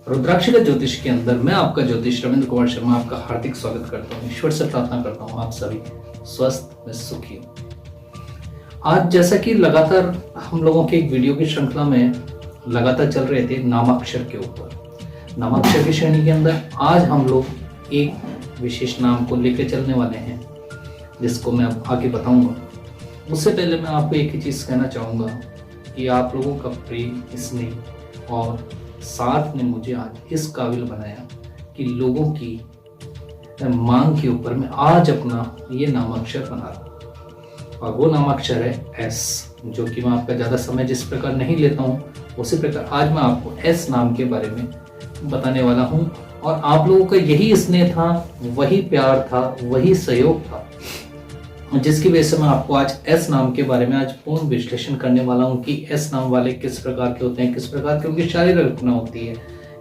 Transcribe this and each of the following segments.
रुद्राक्ष का ज्योतिष के अंदर मैं आपका ज्योतिष रविंद्र कुमार शर्मा आपका हार्दिक स्वागत करता हूँ। ईश्वर से प्रार्थना करता हूँ आप सभी स्वस्थ में सुखी हो। आज जैसा कि लगातार हम लोगों के एक वीडियो की श्रृंखला में लगातार चल रहे थे नामाक्षर के ऊपर, नामाक्षर की श्रेणी के अंदर आज हम लोग एक विशेष नाम को लेकर चलने वाले हैं जिसको मैं अब आगे बताऊंगा। उससे पहले मैं आपको एक ही चीज कहना चाहूंगा कि आप लोगों का प्रेम, स्नेह और साथ ने मुझे आज इस काबिल बनाया कि लोगों की मांग के ऊपर मैं आज अपना ये नामाक्षर बना रहा हूँ। और वो नामाक्षर है एस, जो कि मैं आपका ज़्यादा समय जिस प्रकार नहीं लेता हूँ उसी प्रकार आज मैं आपको एस नाम के बारे में बताने वाला हूँ। और आप लोगों का यही स्नेह था, वही प्यार था, वही सहयोग था, जिसकी वजह से मैं आपको आज एस नाम के बारे में आज पूर्ण विश्लेषण करने वाला हूं कि एस नाम वाले किस प्रकार के होते हैं, किस प्रकार की उनकी शारीरिक रचना होती है,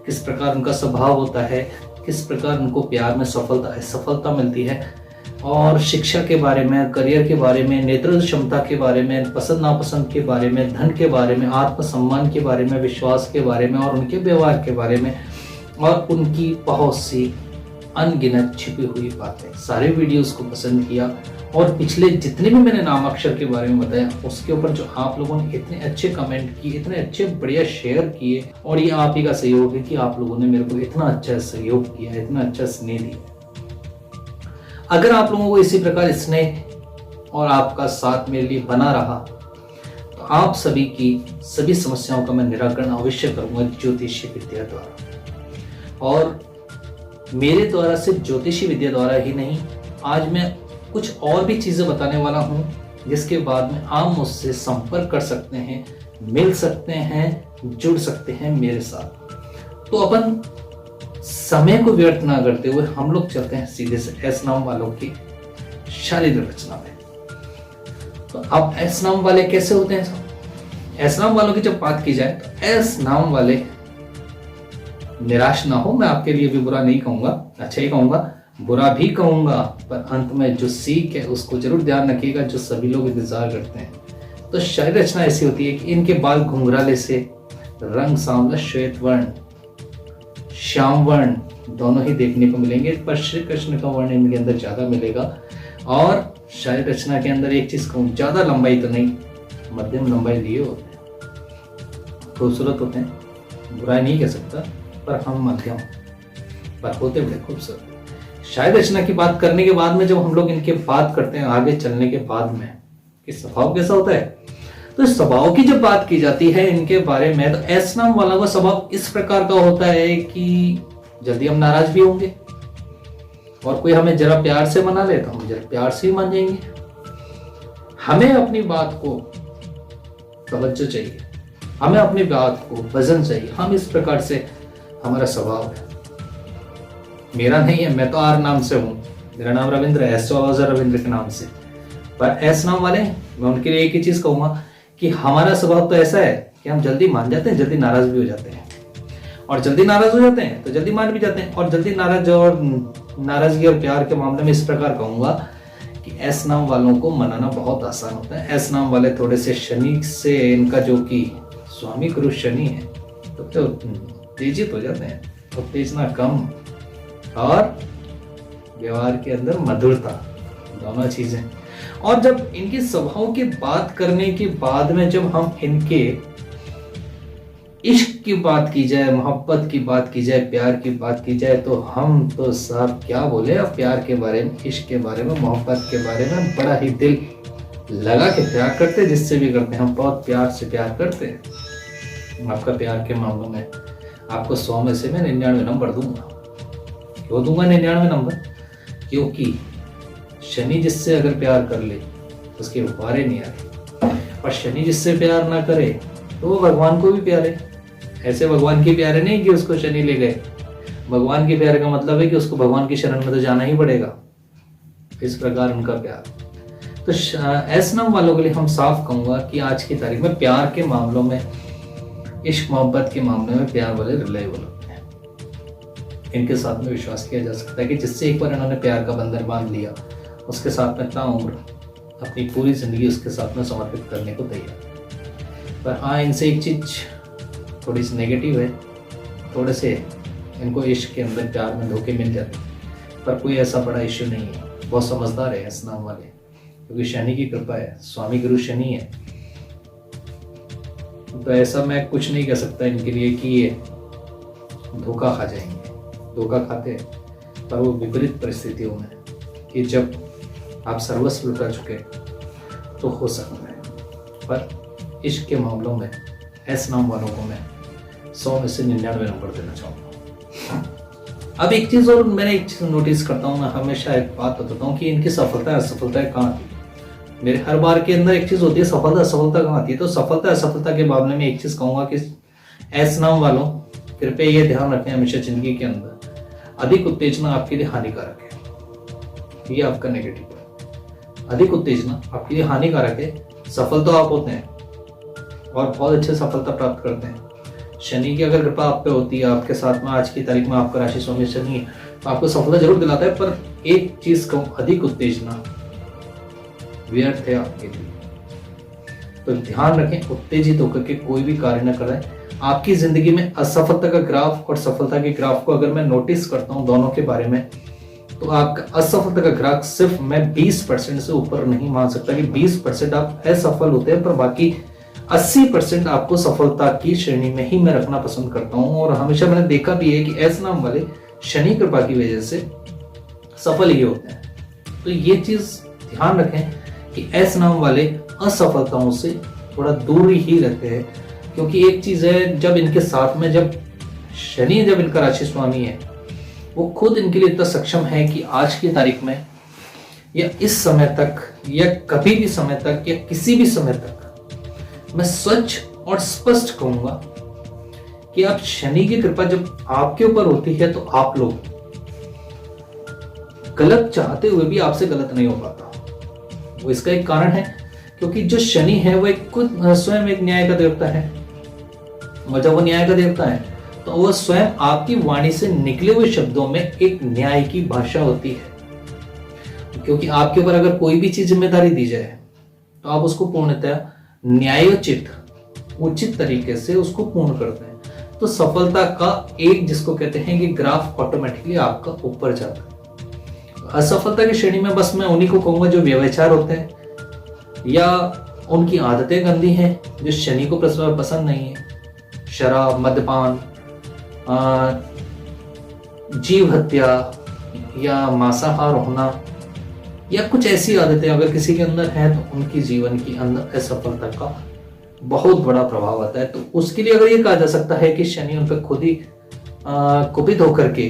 किस प्रकार उनका स्वभाव होता है, किस प्रकार उनको प्यार में सफलता मिलती है, और शिक्षा के बारे में, करियर के बारे में, नेतृत्व क्षमता के बारे में, पसंद नापसंद के बारे में, धन के बारे में, आत्मसम्मान के बारे में, विश्वास के बारे में और उनके व्यवहार के बारे में और उनकी बहुत सी अनगिनत छिपी हुई बातें। सारे वीडियोस को पसंद किया और पिछले जितने भी मैंने नामाक्षर के बारे में बताया उसके ऊपर जो आप लोगों ने इतने अच्छे कमेंट किए, इतने अच्छे बढ़िया शेयर किए, और ये आप ही का सहयोग है कि आप लोगों ने मेरे को इतना अच्छा सहयोग किया, इतना अच्छा स्नेह दिया। अगर आप लोगों को इसी प्रकार स्नेह और आपका साथ मेरे लिए बना रहा तो आप सभी की सभी समस्याओं का मैं निराकरण अवश्य करूंगा ज्योतिषी विद्या द्वारा। और मेरे द्वारा सिर्फ ज्योतिषी विद्या द्वारा ही नहीं, आज मैं कुछ और भी चीजें बताने वाला हूं जिसके बाद में आप मुझसे संपर्क कर सकते हैं, मिल सकते हैं, जुड़ सकते हैं मेरे साथ। तो अपन समय को व्यर्थ ना करते हुए हम लोग चलते हैं सीधे से एस नाम वालों की शारीरिक रचना में। तो अब एस नाम वाले कैसे होते हैं? एस नाम वालों की जब बात की जाए तो एस नाम वाले, निराश ना हो, मैं आपके लिए भी बुरा नहीं कहूंगा, अच्छा ही कहूंगा, बुरा भी कहूंगा, पर अंत में जो सीख है उसको जरूर ध्यान रखिएगा जो सभी लोग इंतजार करते हैं। तो शारीरिक रचना ऐसी होती है कि इनके बाल घुंघराले से, रंग सांवला श्वेत वर्ण, श्याम वर्ण दोनों ही देखने को मिलेंगे, पर श्री कृष्ण का वर्ण इनके अंदर ज्यादा मिलेगा। और शारीरिक रचना के अंदर एक चीज कहूँ, ज्यादा लंबाई तो नहीं, मध्यम लंबाई लिए होते हैं, खूबसूरत होते हैं, बुराई नहीं कह सकता, पर हम मध्यम, पर होते बड़े खूबसूरत। शायद रचना की बात करने के बाद में जब हम लोग इनके बात करते हैं आगे चलने के बाद में कि स्वभाव कैसा होता है, तो स्वभाव की जब बात की जाती है इनके बारे में तो एस नाम वाला का स्वभाव इस प्रकार का होता है कि जल्दी हम नाराज भी होंगे, और कोई हमें जरा प्यार से मना ले तो हम जरा प्यार से ही मान जाएंगे। हमें अपनी बात को तवज्जो चाहिए, हमें अपनी बात को वजन चाहिए, हम इस प्रकार से हमारा स्वभाव है। मेरा नहीं है, मैं तो आर नाम से हूँ, मेरा नाम रविंद्र है, एस्ट्रोलॉजर रविंद्र के नाम से। पर एस नाम वाले, मैं उनके लिए एक ही चीज कहूंगा कि हमारा स्वभाव तो ऐसा है कि हम जल्दी मान जाते हैं, जल्दी नाराज भी हो जाते हैं, और जल्दी नाराज हो जाते हैं तो जल्दी मान भी जाते हैं, और जल्दी नाराजगी और प्यार के मामले में इस प्रकार कहूंगा कि एस नाम वालों को मनाना बहुत आसान होता है। एस नाम वाले थोड़े से शनि से, इनका जो कि स्वामी गुरु शनि है, तो तेजित हो जाते हैं, उत्तेजना कम और व्यवहार के अंदर मधुरता, दोनों चीजें। और जब इनके स्वभाव की बात करने के बाद में जब हम इनके इश्क की बात की जाए, मोहब्बत की बात की जाए, प्यार की बात की जाए, तो हम तो साहब क्या बोले, अब प्यार के बारे में, इश्क के बारे में, मोहब्बत के बारे में बड़ा ही दिल लगा के प्यार करते, जिससे भी करते हैं हम बहुत प्यार से प्यार करते हैं। आपका प्यार के मामलों में आपको 100 में से मैं 99 नंबर दूंगा। क्यों दूंगा 99 नंबर? क्योंकि शनि जिससे अगर प्यार कर ले उसके उपहारे नहीं आते, और शनि जिससे प्यार ना करे तो वो भगवान को भी प्यारे। ऐसे भगवान के प्यारे नहीं कि उसको शनि ले गए, भगवान के प्यारे का मतलब है कि उसको भगवान की शरण में तो जाना ही पड़ेगा। इस प्रकार उनका प्यार। तो एस नाम वालों के लिए हम साफ कहूंगा कि आज की तारीख में प्यार के मामलों में, इश्क मोहब्बत के मामले में प्यार वाले रिलायबल होते हैं। इनके साथ में विश्वास किया जा सकता है कि जिससे एक बार इन्होंने प्यार का बंधन बांध लिया उसके साथ में ताउम्र अपनी पूरी जिंदगी उसके साथ में समर्पित करने को तैयार। पर हाँ, इनसे एक चीज थोड़ी सी नेगेटिव है, थोड़े से इनको इश्क के अंदर प्यार में धोखे मिल जाते हैं, पर कोई ऐसा बड़ा इश्यू नहीं है, बहुत समझदार है इस नाम वाले, क्योंकि शनि की कृपा है, स्वामी गुरु शनि है। तो ऐसा मैं कुछ नहीं कह सकता इनके लिए कि ये धोखा खा जाएंगे, धोखा खाते हैं, पर वो विपरीत परिस्थितियों में कि जब आप सर्वस्व लुटा चुके तो हो सकता है। पर इश्क के मामलों में एस नाम वालों को मैं 100 में से 99 नंबर देना चाहूँगा। अब एक चीज़ और मैंने एक चीज़ नोटिस करता हूँ, मैं हमेशा एक बात बताता हूँ कि इनकी सफलता असफलताएं कहाँ आती है। मेरे हर बार के अंदर एक चीज़ होती है, सफलता असफलता कहाँ आती है। तो सफलता असफलता के मामले में एक चीज़ कहूँगा कि एस नाम वालों कृपया ये ध्यान रखें हमेशा जिंदगी के अंदर अधिक उत्तेजना आपके लिए हानिकारक है, ये आपका नेगेटिव है। अधिक उत्तेजना आपके लिए हानिकारक है। सफल तो आप होते हैं और बहुत अच्छे सफलता प्राप्त करते हैं। शनि की अगर कृपा आप पे होती है, आपके साथ में आज की तारीख में आपका राशि स्वामी शनि है, तो आपको सफलता जरूर दिलाता है। पर एक चीज कहूं, अधिक उत्तेजना व्यर्थ है आपके लिए। तो ध्यान रखें, उत्तेजित होकर के कोई भी कार्य न करें। आपकी जिंदगी में असफलता का ग्राफ और सफलता के ग्राफ को अगर मैं नोटिस करता हूं दोनों के बारे में, तो आपका असफलता का ग्राफ सिर्फ मैं 20% से ऊपर नहीं मान सकता कि 20% आप असफल होते हैं, पर बाकी 80% आपको सफलता की श्रेणी में ही मैं रखना पसंद करता हूं। और हमेशा मैंने देखा भी है कि एस नाम वाले शनि कृपा की वजह से सफल ही होते हैं। तो ये चीज ध्यान रखें कि एस नाम वाले असफलताओं से थोड़ा दूर ही रहते हैं, क्योंकि एक चीज है, जब इनके साथ में जब शनि जब इनका राशि स्वामी है, वो खुद इनके लिए इतना सक्षम है कि आज की तारीख में या इस समय तक या कभी भी समय तक या किसी भी समय तक मैं स्वच्छ और स्पष्ट कहूंगा कि आप शनि की कृपा जब आपके ऊपर होती है तो आप लोग गलत चाहते हुए भी आपसे गलत नहीं हो पाता। वो इसका एक कारण है, क्योंकि जो शनि है वो एक खुद स्वयं एक न्याय का देवता है, और जब वो न्याय का देवता है तो वो स्वयं आपकी वाणी से निकले हुए शब्दों में एक न्याय की भाषा होती है। क्योंकि आपके ऊपर अगर कोई भी चीज जिम्मेदारी दी जाए तो आप उसको पूर्णतः न्यायोचित उचित तरीके से उसको पूर्ण करते हैं। तो सफलता का एक जिसको कहते हैं कि ग्राफ ऑटोमेटिकली आपका ऊपर जाता है। असफलता की श्रेणी में बस मैं उन्हीं को कहूंगा जो व्यभिचार होते हैं या उनकी आदतें गंदी हैं, जो शनि को पसंद नहीं है। शराब, मद्यपान, जीव हत्या या मांसाहार होना या कुछ ऐसी आदतें अगर किसी के अंदर है तो उनकी जीवन के अंदर असफलता का बहुत बड़ा प्रभाव आता है। तो उसके लिए अगर ये कहा जा सकता है कि शनि उन पर खुद ही कुपित होकर के,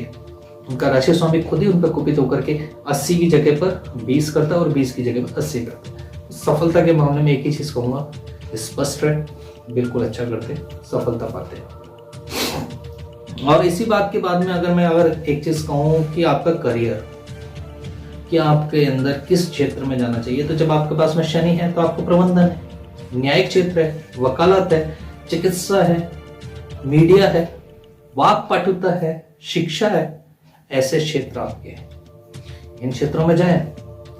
उनका राशि स्वामी खुद ही उन पर कुपित होकर के 80 की जगह पर 20 करता है और 20 की जगह पर 80 करता है। सफलता के मामले में एक ही चीज कहूंगा, स्पष्ट रहे, बिल्कुल अच्छा करते, सफलता पाते हैं। और इसी बात के बाद में अगर एक चीज कहूं कि आपका करियर, कि आपके अंदर किस क्षेत्र में जाना चाहिए, तो जब आपके पास में शनि है तो आपको प्रबंधन है, न्यायिक क्षेत्र है, वकालत है, चिकित्सा है, मीडिया है, वाक पाटुता है, शिक्षा है, ऐसे क्षेत्र आपके हैं। इन क्षेत्रों में जाएं,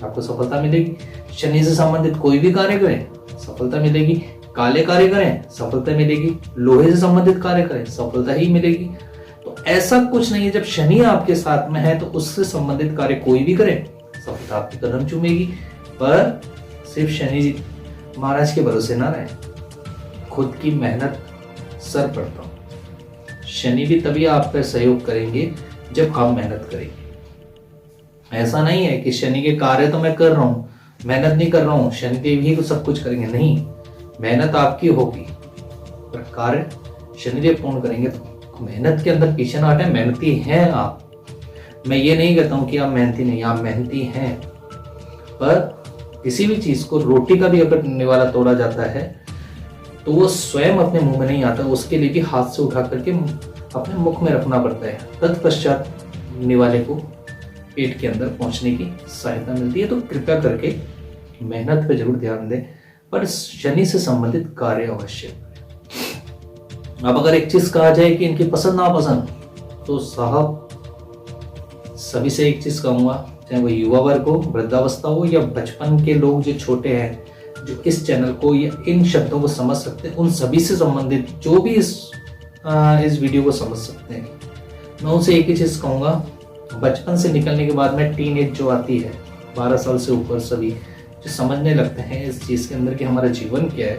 आपको सफलता मिलेगी। शनि से संबंधित कोई भी कार्य करें, सफलता मिलेगी। काले कार्य करें, सफलता मिलेगी। लोहे से संबंधित कार्य करें, सफलता ही मिलेगी। तो ऐसा कुछ नहीं है, जब शनि आपके साथ में है तो उससे संबंधित कार्य कोई भी करें, सफलता आपकी कदम चूमेगी। पर सिर्फ शनि जी महाराज के भरोसे ना रहे, खुद की मेहनत सर पड़ता हूं। शनि भी तभी आप पर सहयोग करेंगे जब आप मेहनत करेंगे। ऐसा नहीं है कि शनि के कार्य तो मैं कर रहा हूं, मेहनत नहीं कर रहा हूं, शनि देव ही सब कुछ करेंगे, नहीं। मेहनत आपकी होगी पर कार्य शनिदेव पूर्ण करेंगे। तो मेहनत के अंदर पीछे ना हटें, मेहनती हैं आप। मैं ये नहीं कहता हूं कि आप मेहनती नहीं, आप मेहनती हैं। पर किसी भी चीज को, रोटी का भी अगर निवाला तोड़ा जाता है तो वो स्वयं अपने मुंह में नहीं आता, उसके लिए भी हाथ से उठा करके अपने मुख में रखना पड़ता है। तत्पश्चात निवाले को पेट के अंदर पहुंचने की सहायता मिलती है। तो कृपया करके मेहनत पे जरूर ध्यान दें, पर शनि से संबंधित कार्य अवश्य। अब अगर एक चीज कहा जाए कि इनकी पसंद नापसंद, तो साहब सभी से एक चीज कहूंगा, चाहे वो युवा वर्ग हो, वृद्धावस्था हो या बचपन के लोग जो छोटे हैं, जो इस चैनल को या इन शब्दों को समझ सकते हैं, उन सभी से संबंधित जो भी इस इस वीडियो को समझ सकते हैं। मैं उनसे एक ही चीज़ कहूँगा, बचपन से निकलने के बाद में टीन एज जो आती है, 12 साल से ऊपर सभी जो समझने लगते हैं इस चीज़ के अंदर कि हमारा जीवन क्या है,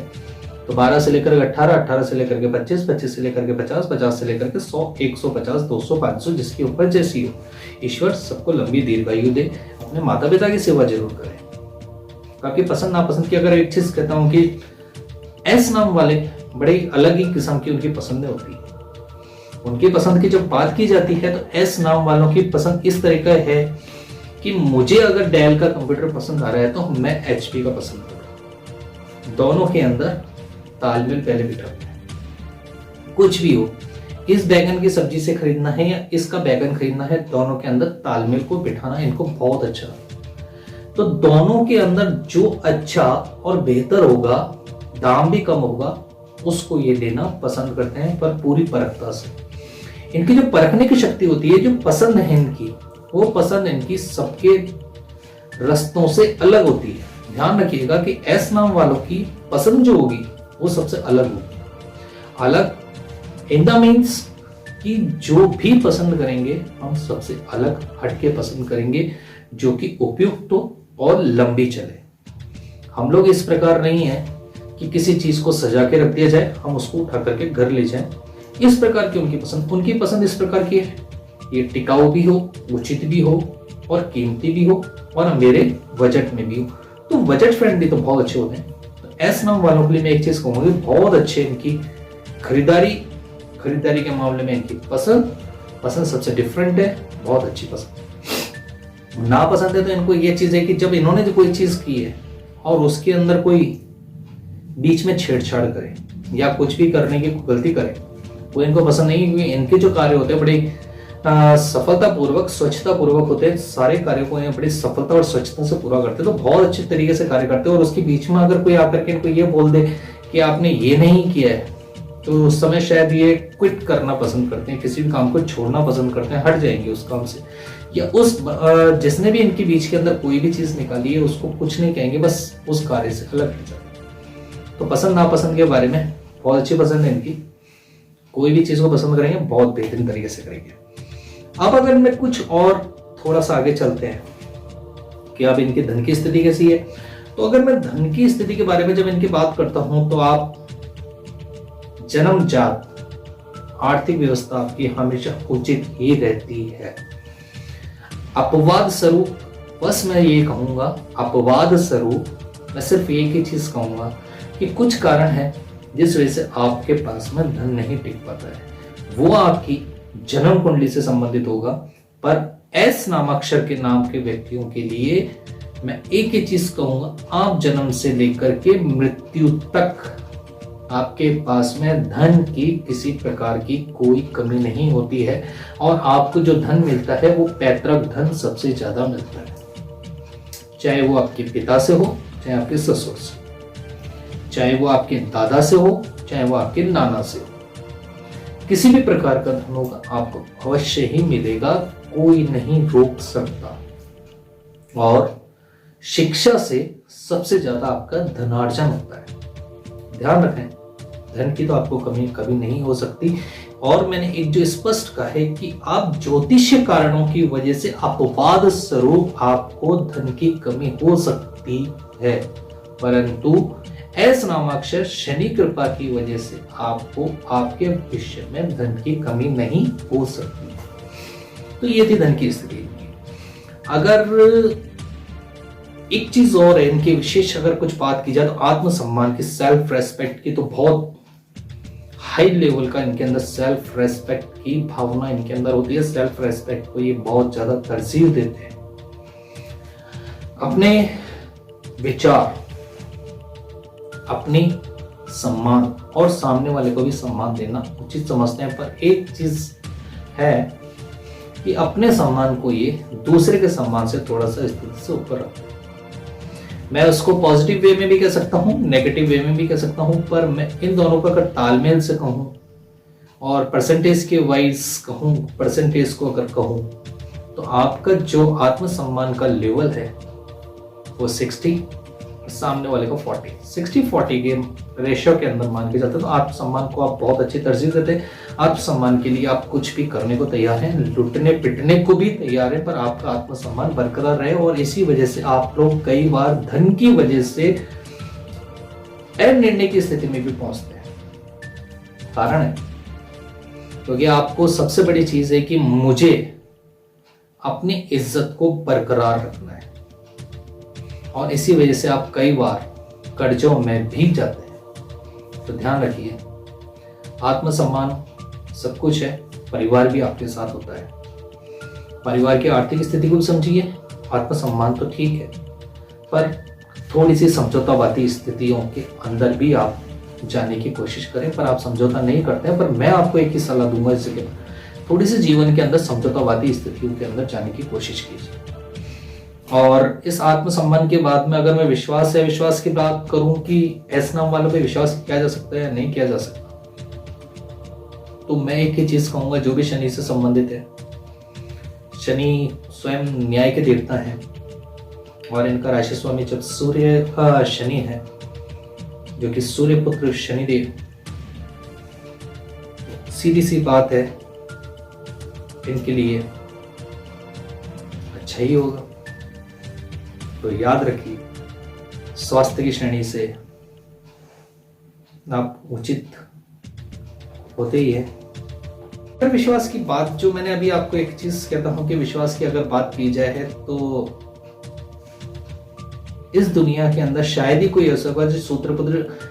तो 12 से लेकर के 18, 18 से लेकर के 25, 25 से लेकर के 50, 50 से लेकर के 100, 150, 200, 500, जिसकी ऊपर जैसी हो, ईश्वर सबको लंबी दीर्घायु दे। अपने माता पिता की सेवा जरूर करें। आपकी पसंद नापसंद की अगर एक चीज कहता हूँ कि एस नाम वाले बड़े अलग ही किस्म की उनकी पसंदें होती है। उनकी पसंद की जब बात की जाती है तो एस नाम वालों की पसंद इस तरीका है कि मुझे अगर डेल का कंप्यूटर पसंद आ रहा है तो मैं एचपी का पसंद करूँ। दोनों के अंदर तालमेल पहले बिठाना है। कुछ भी हो, इस बैगन की सब्जी से खरीदना है या इसका बैगन खरीदना है, दोनों के अंदर तालमेल को बिठाना इनको बहुत अच्छा। तो दोनों के अंदर जो अच्छा और बेहतर होगा, दाम भी कम होगा, उसको ये लेना पसंद करते हैं, पर पूरी परखता से। इनकी जो परखने की शक्ति होती है, जो पसंद है इनकी, वो पसंद इनकी सबके रस्तों से अलग होती है। ध्यान रखिएगा कि एस नाम वालों की पसंद जो होगी वो सबसे अलग होगी। अलग इन द मीन्स कि जो भी पसंद करेंगे हम सबसे अलग हटके पसंद करेंगे, जो कि उपयुक्त हो और लंबी चले। हम लोग इस प्रकार नहीं है कि किसी चीज को सजा के रख दिया जाए, हम उसको उठा करके घर ले जाएं। इस प्रकार की उनकी पसंद इस प्रकार की है, ये टिकाऊ भी हो, उचित भी हो और कीमती भी हो और मेरे बजट में भी हो। तो बजट फ्रेंडली तो बहुत अच्छे होते हैं। तो एस नाम वालों के लिए मैं एक चीज कहूंगा, बहुत अच्छे इनकी खरीदारी के मामले में इनकी पसंद सबसे डिफरेंट है, बहुत अच्छी पसंद। ना पसंद है तो इनको ये चीज है कि जब इन्होंने जो कोई चीज की है और उसके अंदर कोई बीच में छेड़छाड़ करे या कुछ भी करने की गलती करे, वो इनको पसंद नहीं। क्योंकि इनके जो कार्य होते हैं बड़े सफलता पूर्वक, स्वच्छता पूर्वक होते हैं। सारे कार्यों को बड़ी सफलता और स्वच्छता से पूरा करते हैं, तो बहुत अच्छे तरीके से कार्य करते हैं। और उसके बीच में अगर कोई आकर के इनको ये बोल दे कि आपने ये नहीं किया है, तो उस समय शायद ये क्विट करना पसंद करते हैं, किसी भी काम को छोड़ना पसंद करते हैं, हट जाएंगे उस काम से। या उस जिसने भी इनके बीच के अंदर कोई भी चीज निकाली है उसको कुछ नहीं कहेंगे, बस उस कार्य से अलग हट जाएंगे। तो पसंद नापसंद के बारे में बहुत अच्छी पसंद है इनकी। कोई भी चीज को पसंद करेंगे बहुत बेहतरीन तरीके से करेंगे। अब अगर मैं कुछ और थोड़ा सा आगे चलते हैं कि अब इनकी धन की स्थिति कैसी है, तो अगर मैं धन की स्थिति के बारे में जब इनकी बात करता हूं तो आप जन्मजात आर्थिक व्यवस्था आपकी हमेशा उचित ही रहती है। अपवाद स्वरूप बस मैं ये कहूंगा, अपवाद स्वरूप मैं सिर्फ एक ही चीज कहूंगा कि कुछ कारण है जिस वजह से आपके पास में धन नहीं टिक पाता है। वो आपकी जन्म कुंडली से संबंधित होगा। पर एस नामाक्षर के नाम के व्यक्तियों के लिए मैं एक ही चीज कहूंगा, आप जन्म से लेकर के मृत्यु तक आपके पास में धन की किसी प्रकार की कोई कमी नहीं होती है। और आपको जो धन मिलता है वो पैतृक धन सबसे ज्यादा मिलता है, चाहे वो आपके पिता से हो, चाहे आपके ससुर से, चाहे वो आपके दादा से हो, चाहे वो आपके नाना से हो। किसी भी प्रकार का धन होगा आपको अवश्य ही मिलेगा, कोई नहीं रोक सकता। और शिक्षा से सबसे ज्यादा आपका धनार्जन होता है। ध्यान रखें, धन की तो आपको कमी कभी नहीं हो सकती। और मैंने एक जो स्पष्ट कहा है कि आप ज्योतिषीय कारणों की वजह से अपवाद स्वरूप आपको धन की कमी हो सकती है, परंतु एस नामाक्षर शनि कृपा की वजह से आपको आपके भविष्य में धन की कमी नहीं हो सकती। तो ये थी धन की स्थिति। अगर एक चीज और है इनके विशेष, अगर कुछ बात की जाए तो आत्मसम्मान की, सेल्फ रेस्पेक्ट की तो बहुत हाई लेवल का इनके अंदर सेल्फ रेस्पेक्ट की भावना इनके अंदर होती है। सेल्फ रेस्पेक्ट को ये बहुत ज्यादा तरजीह देते हैं। अपने विचार, अपनी सम्मान और सामने वाले को भी सम्मान देना उचित समझते हैं। पर एक चीज है कि अपने सम्मान को ये दूसरे के सम्मान से थोड़ा सा स्थिति से ऊपर रखते हैं। मैं उसको पॉजिटिव वे में भी कह सकता हूँ, नेगेटिव वे में भी कह सकता हूँ। पर मैं इन दोनों का अगर तालमेल से कहूँ और परसेंटेज के वाइज कहूँ, परसेंटेज को अगर कहूँ, तो आपका जो आत्मसम्मान का लेवल है वो 60 सामने वाले को 40, 60-40 के रेशियो के अंदर मान के चलते, तो आत्मसम्मान को आप बहुत अच्छी तरजीह देते हैं। आत्मसम्मान के लिए आप कुछ भी करने को तैयार हैं, लुटने पिटने को भी तैयार है, पर आपका आत्मसम्मान बरकरार रहे। और इसी वजह से आप लोग कई बार धन की वजह से निर्णय की स्थिति में भी पहुंचते हैं। कारण है क्योंकि आपको सबसे बड़ी चीज है कि मुझे अपनी इज्जत को बरकरार रखना है, और इसी वजह से आप कई बार कर्जों में भीग जाते हैं। तो ध्यान रखिए, आत्मसम्मान सब कुछ है, परिवार भी आपके साथ होता है। परिवार की आर्थिक स्थिति को भी समझिए, आत्मसम्मान तो ठीक है, पर थोड़ी सी समझौतावादी स्थितियों के अंदर भी आप जाने की कोशिश करें। पर आप समझौता नहीं करते हैं, पर मैं आपको एक ही सलाह दूंगा, इससे कि थोड़ी सी जीवन के अंदर समझौतावादी स्थितियों के अंदर जाने की कोशिश कीजिए। और इस आत्मसम्मान के बाद में अगर मैं विश्वास की बात करूं कि एस नाम वालों पे विश्वास किया जा सकता है या नहीं किया जा सकता, तो मैं एक ही चीज कहूंगा, जो भी शनि से संबंधित है, शनि स्वयं न्याय के देवता हैं, और इनका राशि स्वामी जब सूर्य का शनि है, जो कि सूर्य पुत्र शनिदेव, सीधी सी बात है, इनके लिए अच्छा ही होगा। तो याद रखिए, स्वास्थ्य की श्रेणी से आप उचित होते ही है। अगर विश्वास की बात, जो मैंने अभी आपको एक चीज कहता हूं कि विश्वास की अगर बात की जाए है, तो इस दुनिया के अंदर शायद ही कोई ऐसा होगा जो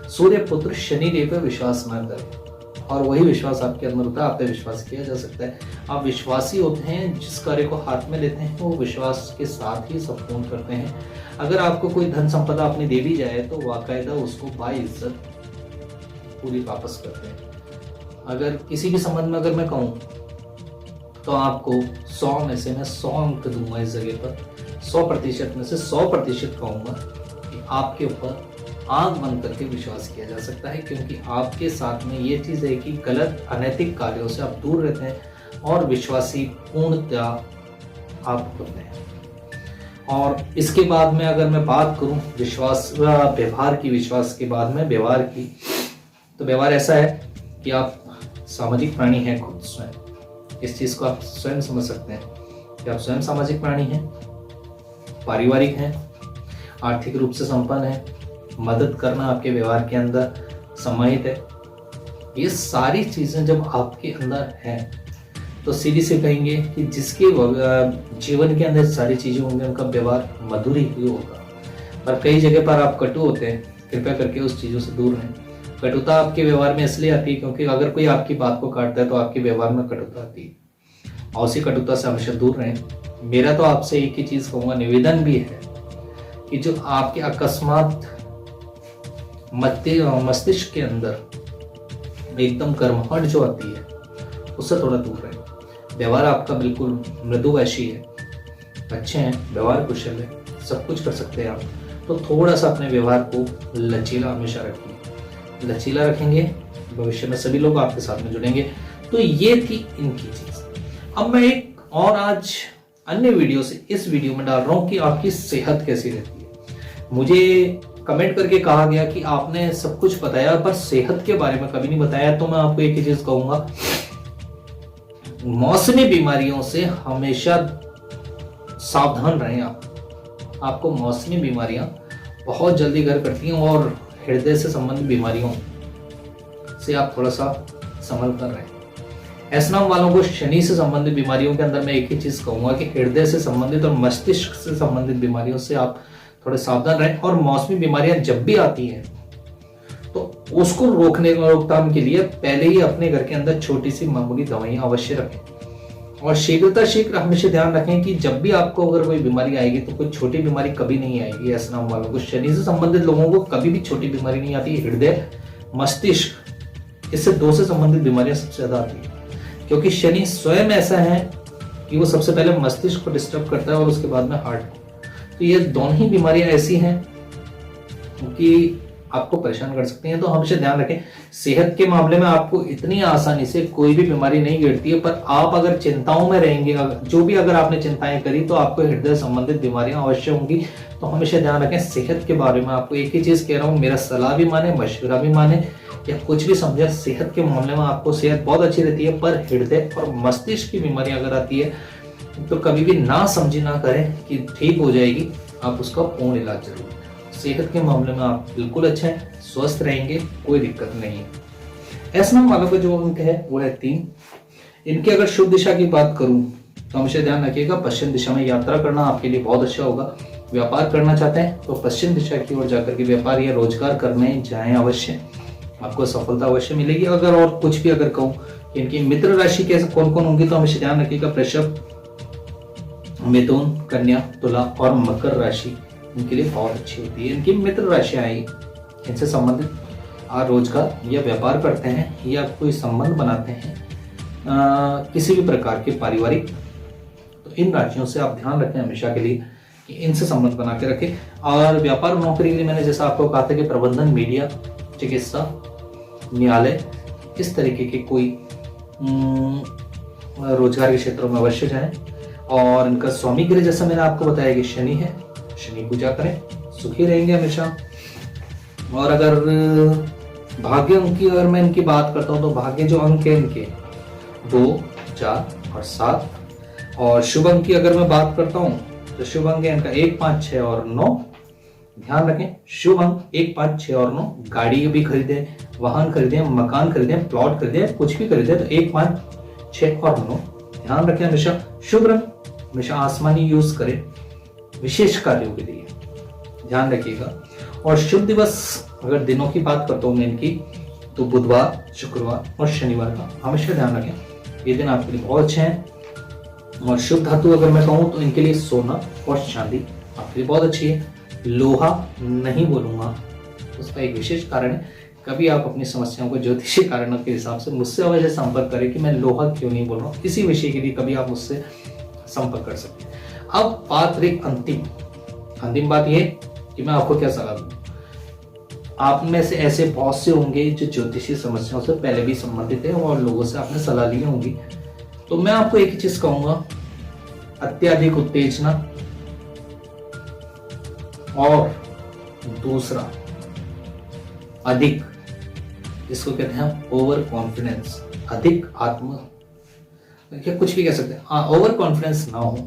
सूर्य पुत्र शनिदेव पर विश्वास ना करे, और वही विश्वास आपके अंदर होता है, आप पे विश्वास किया जा सकता है। आप विश्वासी होते हैं, जिस कार्य को हाथ में लेते हैं वो विश्वास के साथ ही संपूर्ण करते हैं। अगर आपको कोई धन संपदा अपनी दे दी जाए तो वाकायदा उसको बाइज्जत पूरी वापस करते हैं। अगर किसी के संबंध में अगर मैं कहूं, तो आपको 100 में से मैं 100 अंक दूंगा इस जगह पर, 100% में से 100% कहूंगा कि आपके ऊपर आंख बंद करके विश्वास किया जा सकता है, क्योंकि आपके साथ में ये चीज है कि गलत अनैतिक कार्यों से आप दूर रहते हैं और विश्वासी पूर्णतः आप होते हैं। और इसके बाद में अगर मैं बात करूं विश्वास व्यवहार की, विश्वास के बाद में व्यवहार की, तो व्यवहार ऐसा है कि आप सामाजिक प्राणी हैं खुद स्वयं। इस चीज को आप स्वयं समझ सकते हैं कि आप स्वयं सामाजिक प्राणी हैं, पारिवारिक हैं, आर्थिक रूप से संपन्न हैं, मदद करना आपके व्यवहार के अंदर समाहित है। ये सारी चीजें जब आपके अंदर हैं, तो सीधी से कहेंगे कि जिसके जीवन के अंदर सारी चीजें होंगी, उनका व्यवहार मधुर ही होगा। पर कई जगह पर आप कटु होते हैं, कृपया करके उस चीजों से दूर रहें। कटुता आपके व्यवहार में इसलिए आती है क्योंकि अगर कोई आपकी बात को काटता है तो आपके व्यवहार में कटुता आती है, और उसी कटुता से हमेशा दूर रहें। मेरा तो आपसे एक ही चीज कहूंगा, निवेदन भी है कि जो आपके अकस्मात मस्तिष्क के अंदर एकदम गर्माहट जो आती है, उससे थोड़ा दूर रहें। व्यवहार आपका बिल्कुल मृदुवैशी है, अच्छे हैं, व्यवहार कुशल है, सब कुछ कर सकते हैं आप, तो थोड़ा सा अपने व्यवहार को लचीला हमेशा रखिए। लचीला रखेंगे, भविष्य में सभी लोग आपके साथ में जुड़ेंगे। तो ये थी इनकी चीज। अब मैं एक और आज अन्य वीडियो से इस वीडियो में डाल रहा हूं कि आपकी सेहत कैसी रहती है। मुझे कमेंट करके कहा गया कि आपने सब कुछ बताया पर सेहत के बारे में कभी नहीं बताया, तो मैं आपको एक ही चीज कहूंगा, मौसमी बीमारियों से हमेशा सावधान रहें। आपको मौसमी बीमारियां बहुत जल्दी घर करती हैं, और हृदय से संबंधित बीमारियों से आप थोड़ा सा संभल कर रहे हैं। एस नाम वालों को शनि से संबंधित बीमारियों के अंदर मैं एक ही चीज कहूंगा कि हृदय से संबंधित और मस्तिष्क से संबंधित बीमारियों से आप थोड़े सावधान रहें। और मौसमी बीमारियां जब भी आती हैं तो उसको रोकथाम के लिए पहले ही अपने घर के अंदर छोटी सी मामूली दवाइयां अवश्य रखें, और शीघ्र हमेशा ध्यान रखें कि जब भी आपको अगर कोई बीमारी आएगी तो कोई छोटी बीमारी कभी नहीं आएगी। एस नाम वालों को, शनि से संबंधित लोगों को कभी भी छोटी बीमारी नहीं आती। हृदय, मस्तिष्क, इससे 2 से संबंधित बीमारियां सबसे ज्यादा आती है, क्योंकि शनि स्वयं ऐसा है कि वो सबसे पहले मस्तिष्क को डिस्टर्ब करता है और उसके बाद में हार्ट को। तो ये दोनों ही बीमारियां ऐसी हैं कि आपको परेशान कर सकती हैं। तो हमेशा ध्यान रखें, सेहत के मामले में आपको इतनी आसानी से कोई भी बीमारी नहीं गिरती है, पर आप अगर चिंताओं में रहेंगे, अगर आपने चिंताएं करी तो आपको हृदय संबंधित बीमारियां अवश्य होंगी। तो हमेशा ध्यान रखें, सेहत के बारे में आपको एक ही चीज कह रहा हूँ, मेरा सलाह भी माने, मशवरा भी माने या कुछ भी समझे, सेहत के मामले में आपको सेहत बहुत अच्छी रहती है, पर हृदय और मस्तिष्क की बीमारी अगर आती है तो कभी भी ना समझी ना करें कि ठीक हो जाएगी, आप उसका पूर्ण इलाज जरूर। सेहत के मामले में आप बिल्कुल अच्छे हैं, स्वस्थ रहेंगे, कोई दिक्कत नहीं है। एस नंबर वालों का जो अंक है वो है 3। इनकी अगर शुभ दिशा की बात करूं तो हमेशा ध्यान रखिएगा, पश्चिम दिशा में यात्रा करना आपके लिए बहुत अच्छा होगा। व्यापार करना चाहते हैं तो पश्चिम दिशा की ओर जाकर के व्यापार या रोजगार करने जाएं अवश्य, आपको सफलता अवश्य मिलेगी। अगर और कुछ भी अगर कहूँ कि इनकी मित्र राशि कैसे कौन कौन होंगी तो हमेशा ध्यान रखिएगा, वृषभ, मिथुन, कन्या, तुला और मकर राशि इनके लिए बहुत अच्छी होती है। इनकी मित्र राशियां आई, इनसे संबंधित रोजगार या व्यापार करते हैं या कोई संबंध बनाते हैं किसी भी प्रकार के पारिवारिक, तो इन राशियों से आप ध्यान रखें हमेशा के लिए कि इनसे संबंध बना के रखें। और व्यापार नौकरी के लिए मैंने जैसा आपको कहा था कि प्रबंधन, मीडिया, चिकित्सा, न्यायालय, इस तरीके के कोई रोजगार के क्षेत्रों में अवश्य जाएं। और इनका स्वामी ग्रह जैसा मैंने आपको बताया कि शनि है, शनि पूजा करें, सुखी रहेंगे हमेशा। और अगर भाग्य अंक की अगर मैं इनकी बात करता हूं तो भाग्य जो अंक है इनके 2, 4 और 7। और शुभ अंक की अगर मैं बात करता हूं तो शुभ अंक है इनका 1, 5, 6 और 9। ध्यान रखें, शुभ अंक 1, 5, 6 और 9। गाड़ी भी खरीदे, वाहन खरीदे, मकान खरीदे, प्लॉट खरीदे, कुछ भी खरीदे तो 1, 5, 6 और 9 ध्यान रखें हमेशा। शुभ रंग हमेशा आसमानी यूज करें विशेष कार्यों के लिए, ध्यान रखिएगा। और शुभ दिवस अगर दिनों की बात करता हूं मैं इनकी तो बुधवार, शुक्रवार और शनिवार का हमेशा ध्यान रखें, ये दिन आपके लिए बहुत अच्छे हैं। और शुभ धातु अगर मैं कहूं तो इनके लिए सोना और चांदी आपके लिए बहुत अच्छी है। लोहा नहीं बोलूंगा, उसका एक विशेष कारण है, कभी आप अपनी समस्याओं को ज्योतिषी कारणों के हिसाब से मुझसे अवश्य संपर्क करें कि मैं लोहा क्यों नहीं बोल रहा हूँ, किसी विषय के लिए कभी आप मुझसे संपर्क कर सकते हैं। अब बात रही अंतिम बात यह कि मैं आपको क्या सलाह दूं। आप में से ऐसे बहुत से होंगे जो ज्योतिषी समस्याओं से पहले भी संबंधित है और लोगों से आपने सलाह ली होंगी, तो मैं आपको एक ही चीज कहूंगा, अत्यधिक उत्तेजना और दूसरा अधिक, जिसको कहते हैं ओवर कॉन्फिडेंस, अधिक आत्म, क्या कुछ भी कह सकते हैं, ओवर कॉन्फिडेंस ना हो,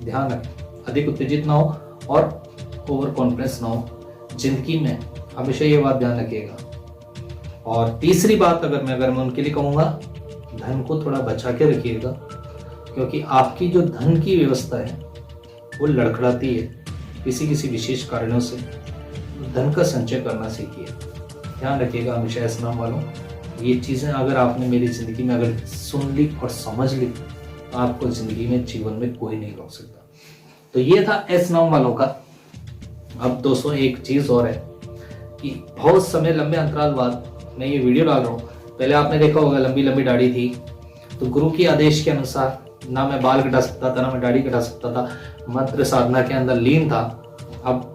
ध्यान रखें, अधिक उत्तेजित ना हो और ओवर कॉन्फिडेंस ना हो जिंदगी में, हमेशा ये बात ध्यान रखिएगा। और तीसरी बात अगर मैं उनके लिए कहूंगा, धन को थोड़ा बचा के रखिएगा, क्योंकि आपकी जो धन की व्यवस्था है वो लड़खड़ाती है किसी विशेष कारणों से। धन का संचय करना सीखिए, ध्यान रखिएगा हमेशा। ऐसा नाम वालों, ये चीजें अगर आपने मेरी जिंदगी में अगर सुन ली और समझ ली तो आपको जिंदगी में, जीवन में कोई नहीं रोक सकता। तो ये था एस नाम वालों का। अब दोस्तों एक चीज और है कि बहुत समय लंबे अंतराल बाद मैं ये वीडियो डाल रहा हूँ। पहले आपने देखा होगा लंबी लंबी दाढ़ी थी, तो गुरु के आदेश के अनुसार ना मैं बाल कटा सकता था, ना मैं दाढ़ी कटा सकता था, मंत्र साधना के अंदर लीन था। अब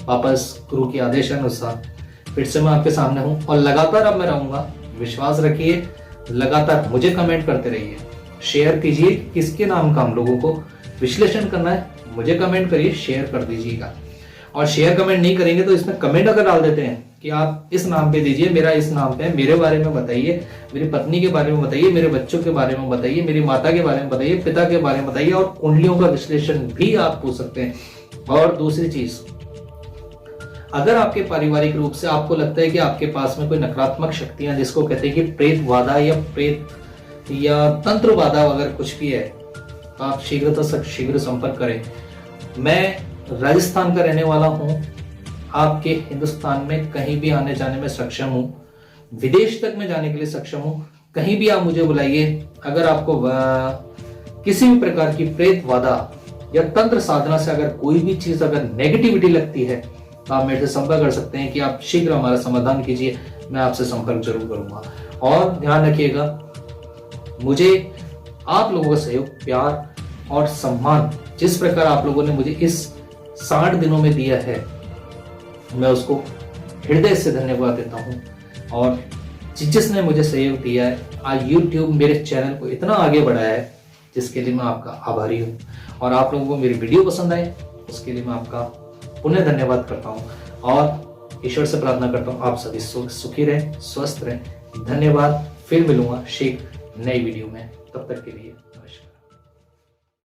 वापस गुरु के आदेश अनुसार फिर से मैं आपके सामने हूँ और लगातार अब मैं रहूंगा। विश्वास रखिए, लगातार मुझे कमेंट करते रहिए, शेयर कीजिए, किसके नाम का हम लोगों को विश्लेषण करना है मुझे कमेंट करिए, शेयर कर दीजिएगा। और शेयर कमेंट नहीं करेंगे तो इसमें कमेंट अगर डाल देते हैं कि आप इस नाम पे दीजिए, मेरा इस नाम पे, मेरे बारे में बताइए, मेरी पत्नी के बारे में बताइए, मेरे बच्चों के बारे में बताइए, मेरी माता के बारे में बताइए, पिता के बारे में बताइए, और कुंडलियों का विश्लेषण भी आप पूछ सकते हैं। और दूसरी चीज, अगर आपके पारिवारिक रूप से आपको लगता है कि आपके पास में कोई नकारात्मक शक्तियां, जिसको कहते हैं कि प्रेत बाधा या प्रेत या तंत्र बाधा अगर कुछ भी है, तो आप शीघ्र संपर्क करें। मैं राजस्थान का रहने वाला हूं, आपके हिंदुस्तान में कहीं भी आने जाने में सक्षम हूं, विदेश तक में जाने के लिए सक्षम हूं, कहीं भी आप मुझे बुलाइए। अगर आपको किसी भी प्रकार की प्रेत बाधा या तंत्र साधना से अगर कोई भी चीज अगर नेगेटिविटी लगती है तो आप मेरे से संपर्क कर सकते हैं कि आप शीघ्र हमारा समाधान कीजिए, मैं आपसे संपर्क जरूर करूंगा। और ध्यान रखिएगा, मुझे आप लोगों का सहयोग, प्यार और सम्मान जिस प्रकार आप लोगों ने मुझे इस 60 दिनों में दिया है, मैं उसको हृदय से धन्यवाद देता हूँ। और जिसने मुझे सहयोग दिया है, आज YouTube मेरे चैनल को इतना आगे बढ़ाया है, जिसके लिए मैं आपका आभारी हूँ। और आप लोगों को मेरी वीडियो पसंद आए उसके लिए मैं आपका पुनः धन्यवाद करता हूँ और ईश्वर से प्रार्थना करता हूँ आप सभी सुखी रहें, स्वस्थ रहें। धन्यवाद। फिर मिलूंगा शीघ्र नई वीडियो में, तब तक के लिए नमस्कार।